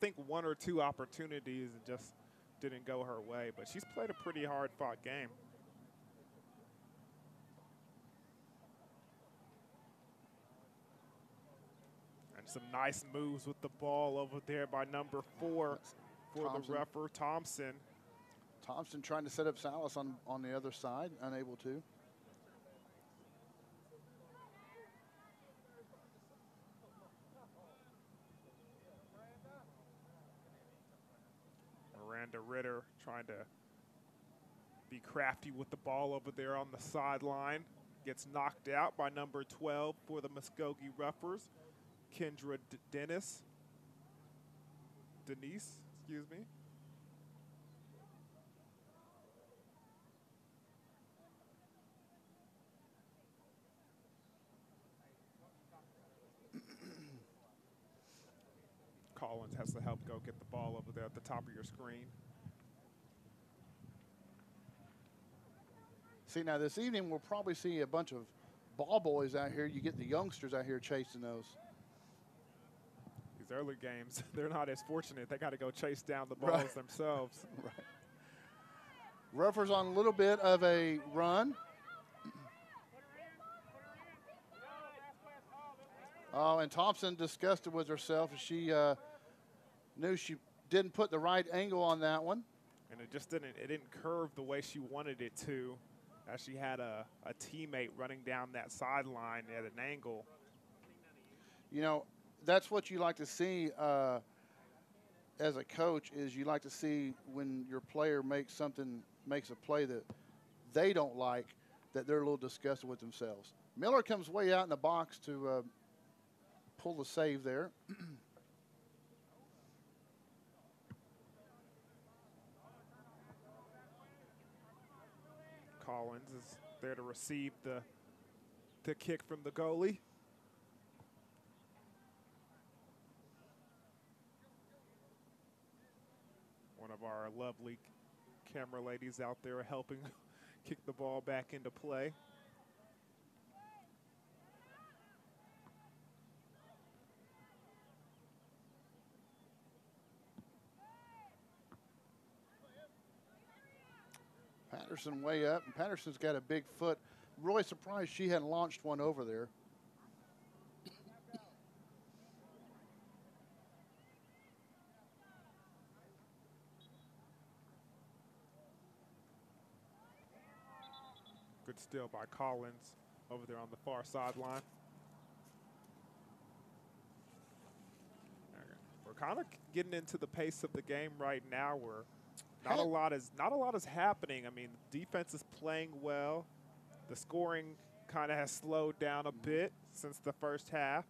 think 1 or 2 opportunities and just didn't go her way. But she's played a pretty hard-fought game. And some nice moves with the ball over there by number 4 for
Thompson.
the Ruffer, Thompson.
Thompson trying to set up Salas on the other side, unable to.
Miranda Ritter trying to be crafty with the ball over there on the sideline. Gets knocked out by number 12 for the Muskogee Ruffers, Kendra Denise, excuse me. Collins has to help go get the ball over there at the top of your screen.
See, now this evening we'll probably see a bunch of ball boys out here. You get the youngsters out here chasing those.
These early games, they're not as fortunate. They got to go chase down the balls themselves.
Right. Ruffers on a little bit of a run. Oh, and Thompson disgusted with herself. She knew she didn't put the right angle on that one.
And it just didn't curve the way she wanted it to, as she had a teammate running down that sideline at an angle.
You know, that's what you like to see as a coach, is you like to see when your player makes a play that they don't like, that they're a little disgusted with themselves. Miller comes way out in the box to pull the save there.
Collins is there to receive the kick from the goalie. One of our lovely camera ladies out there helping kick the ball back into play.
Patterson way up, and Patterson's got a big foot. Really surprised she hadn't launched one over there.
Good steal by Collins over there on the far sideline. We're kind of getting into the pace of the game right now, where not a lot is happening. I mean, the defense is playing well. The scoring kind of has slowed down a bit since the first half.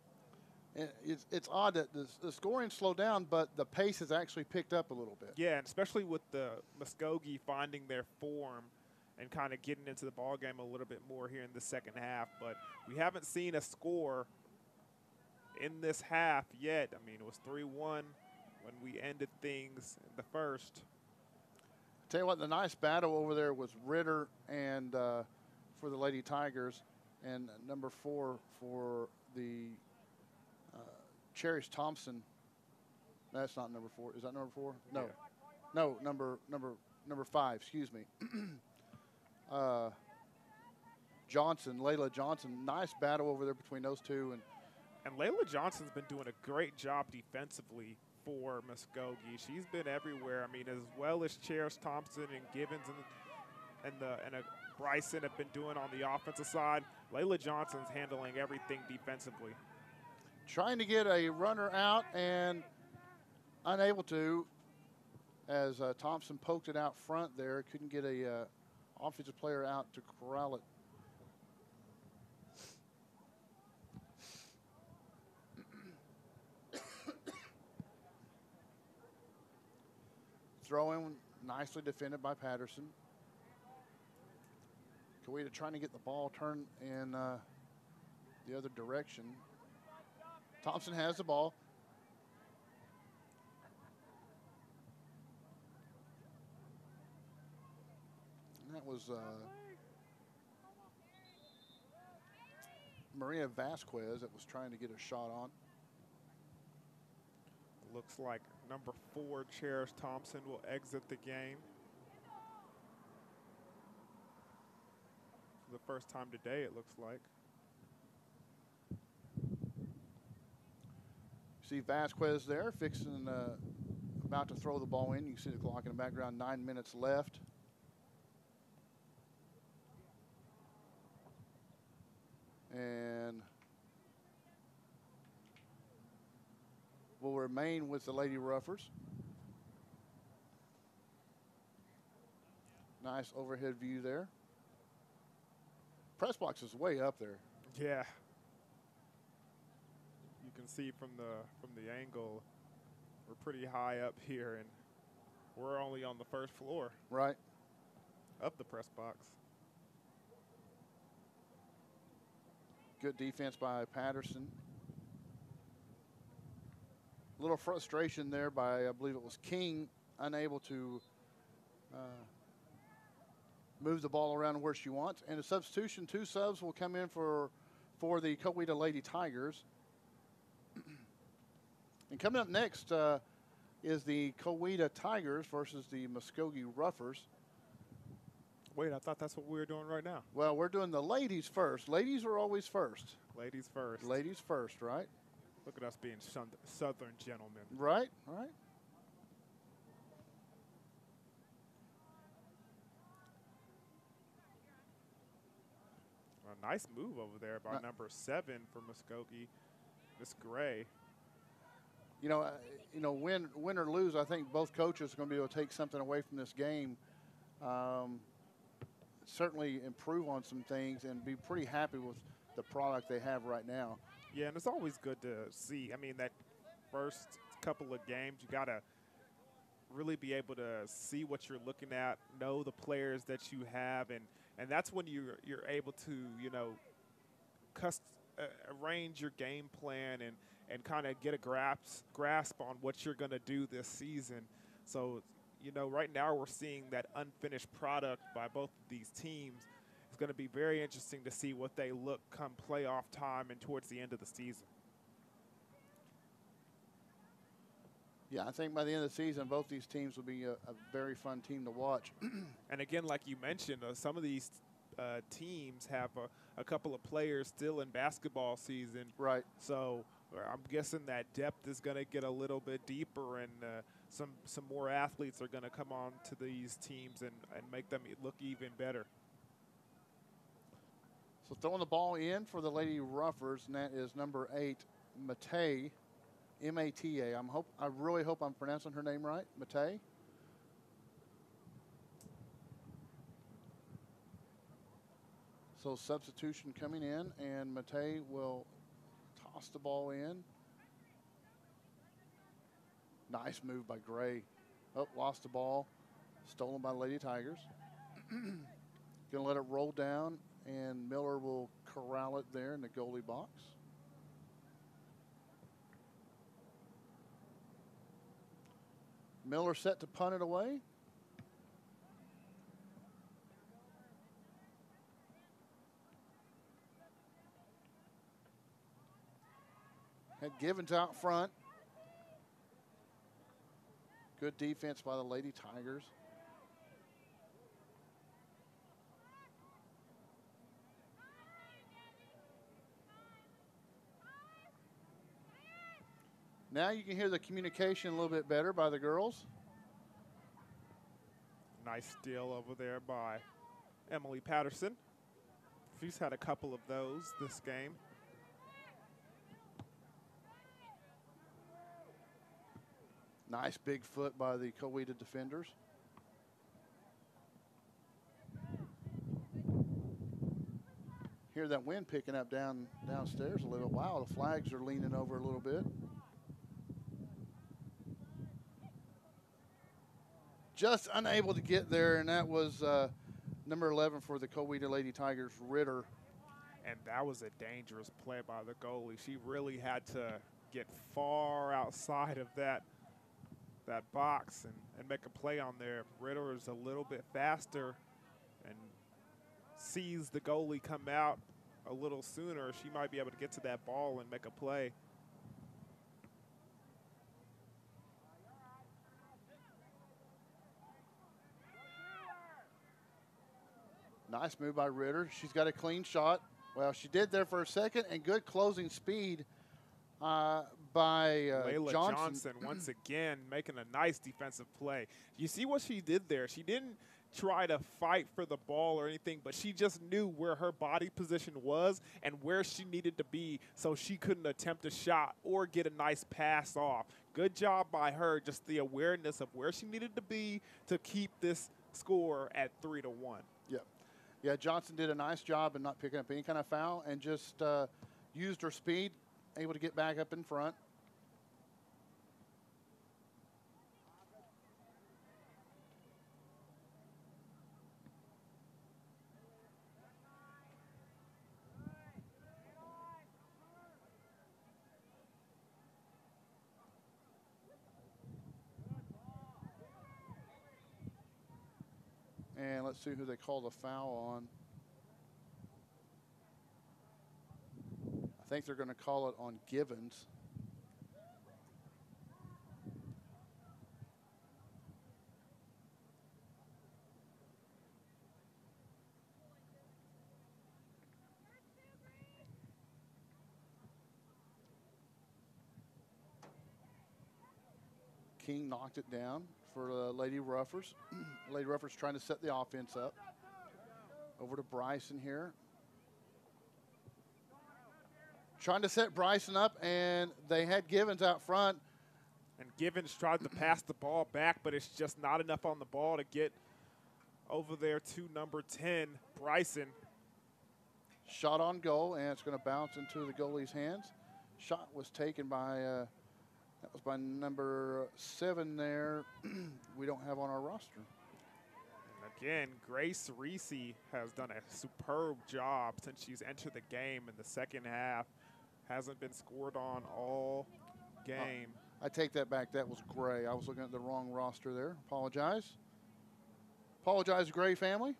It's odd that the scoring slowed down, but the pace has actually picked up a little bit.
Yeah, and especially with the Muskogee finding their form and kind of getting into the ball game a little bit more here in the second half. But we haven't seen a score in this half yet. I mean, it was 3-1 when we ended things in the first.
Tell you what, the nice battle over there was Ritter and for the Lady Tigers, and number 4 for the Cherish Thompson. That's not number 4. Is that number 4? No,
yeah.
No, number 5. Excuse me. Johnson, Layla Johnson. Nice battle over there between those two, and
Layla Johnson's been doing a great job defensively for Muskogee. She's been everywhere. I mean, as well as Cherish Thompson and Gibbons and Bryson have been doing on the offensive side, Layla Johnson's handling everything defensively.
Trying to get a runner out and unable to, as Thompson poked it out front there. Couldn't get a offensive player out to corral it. Throw in nicely defended by Patterson. Coweta trying to get the ball turned in the other direction. Thompson has the ball. And that was Maria Vasquez that was trying to get a shot on.
Looks like number 4, Cherish Thompson, will exit the game. For the first time today, it looks like.
See Vasquez there, fixing, about to throw the ball in. You can see the clock in the background, 9 minutes left. And will remain with the Lady Ruffers. Nice overhead view there. Press box is way up there.
Yeah. You can see from the angle, we're pretty high up here, and we're only on the first floor.
Right.
Of the press box.
Good defense by Patterson. A little frustration there by, I believe it was King, unable to move the ball around where she wants. And a substitution, 2 subs will come in for the Coweta Lady Tigers. And coming up next is the Coweta Tigers versus the Muskogee Ruffers.
Wait, I thought that's what we were doing right now.
Well, we're doing the ladies first. Ladies are always first.
Ladies first.
Ladies first, right?
Look at us being Southern gentlemen.
Right, right.
A nice move over there by number 7 for Muskogee, Miss Gray.
You know, win or lose, I think both coaches are going to be able to take something away from this game. Certainly improve on some things and be pretty happy with the product they have right now.
Yeah, and it's always good to see. I mean, that first couple of games, you got to really be able to see what you're looking at, know the players that you have, and that's when you're able to, you know, arrange your game plan and kind of get a grasp on what you're going to do this season. So, you know, right now we're seeing that unfinished product by both of these teams. It's going to be very interesting to see what they look come playoff time and towards the end of the season.
Yeah, I think by the end of the season, both these teams will be a very fun team to watch.
And again, like you mentioned, some of these teams have a couple of players still in basketball season.
Right.
So I'm guessing that depth is going to get a little bit deeper, and some more athletes are going to come on to these teams and make them look even better.
So throwing the ball in for the Lady Ruffers, and that is number 8, Matei, M-A-T-A. I really hope I'm pronouncing her name right, Matei. So substitution coming in, and Matei will toss the ball in. Nice move by Gray. Oh, lost the ball. Stolen by Lady Tigers. Gonna let it roll down, and Miller will corral it there in the goalie box. Miller set to punt it away. Had Givens out front. Good defense by the Lady Tigers. Now you can hear the communication a little bit better by the girls.
Nice steal over there by Emily Patterson. She's had a couple of those this game.
Nice big foot by the Coweta defenders. Hear that wind picking up downstairs a little. Wow, the flags are leaning over a little bit. Just unable to get there, and that was number 11 for the Coweta Lady Tigers, Ritter.
And that was a dangerous play by the goalie. She really had to get far outside of that box and make a play on there. Ritter is a little bit faster and sees the goalie come out a little sooner. She might be able to get to that ball and make a play.
Nice move by Ritter. She's got a clean shot. Well, she did there for a second, and good closing speed by
Layla
Johnson.
once again making a nice defensive play. You see what she did there? She didn't try to fight for the ball or anything, but she just knew where her body position was and where she needed to be so she couldn't attempt a shot or get a nice pass off. Good job by her, just the awareness of where she needed to be to keep this score at 3-1.
Yep. Yeah, Johnson did a nice job in not picking up any kind of foul and just used her speed, able to get back up in front. And let's see who they call the foul on. I think they're going to call it on Givens. King knocked it down for Lady Ruffers. Lady Ruffers trying to set the offense up. Over to Bryson here. Trying to set Bryson up, and they had Givens out front.
And Givens tried to pass the ball back, but it's just not enough on the ball to get over there to number 10, Bryson.
Shot on goal, and it's going to bounce into the goalie's hands. Shot was taken by, that was by number 7 there. We don't have on our roster.
And again, Grace Reese has done a superb job since she's entered the game in the second half. Hasn't been scored on all game.
I take that back. That was Gray. I was looking at the wrong roster there. Apologize. Apologize, Gray family.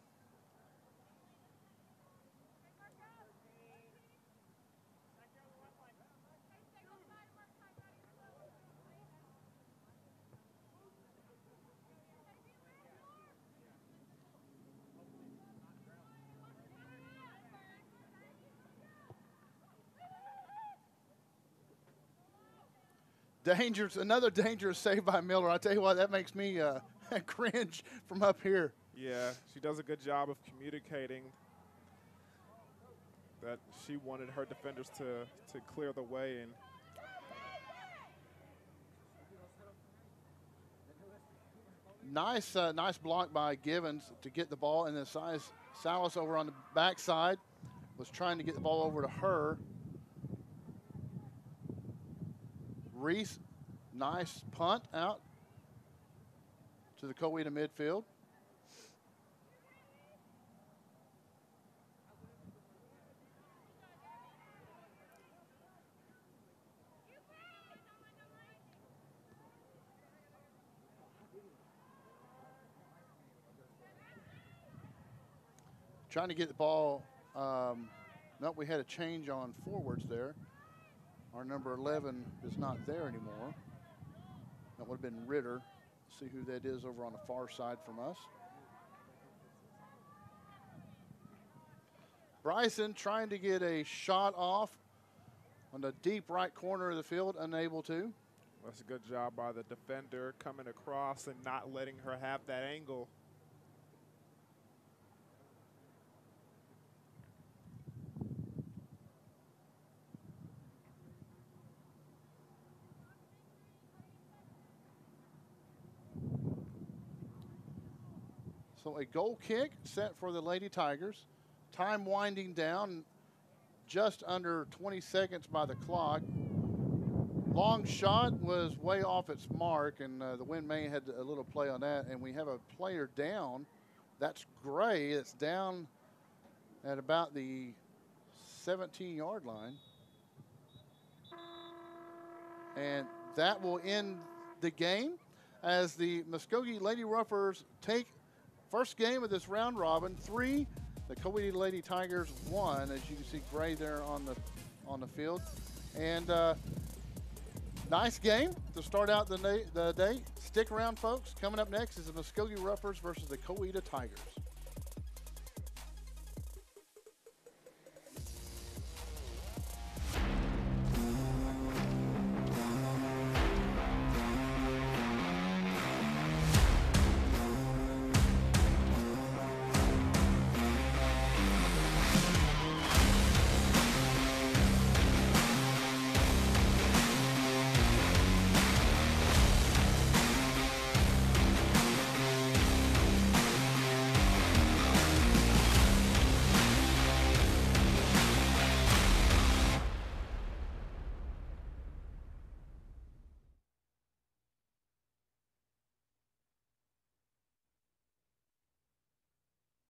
Dangerous, another dangerous save by Miller. I tell you what, that makes me cringe from up here.
Yeah, she does a good job of communicating that she wanted her defenders to clear the way. And
nice block by Givens to get the ball, and then Salas over on the backside was trying to get the ball over to her. Reese, nice punt out to the Coweta midfield. Trying to get the ball. No, we had a change on forwards there. Our number 11 is not there anymore. That would have been Ritter. See who that is over on the far side from us. Bryson trying to get a shot off on the deep right corner of the field, unable to.
That's a good job by the defender coming across and not letting her have that angle.
So a goal kick set for the Lady Tigers. Time winding down, just under 20 seconds by the clock. Long shot was way off its mark, and the wind main had a little play on that. And we have a player down. That's Gray. It's down at about the 17-yard line. And that will end the game as the Muskogee Lady Ruffers take first game of this round robin. 3, the Coweta Lady Tigers 1. As you can see, Gray there on the field. And nice game to start out the day. Stick around, folks. Coming up next is the Muskogee Ruffers versus the Coweta Tigers.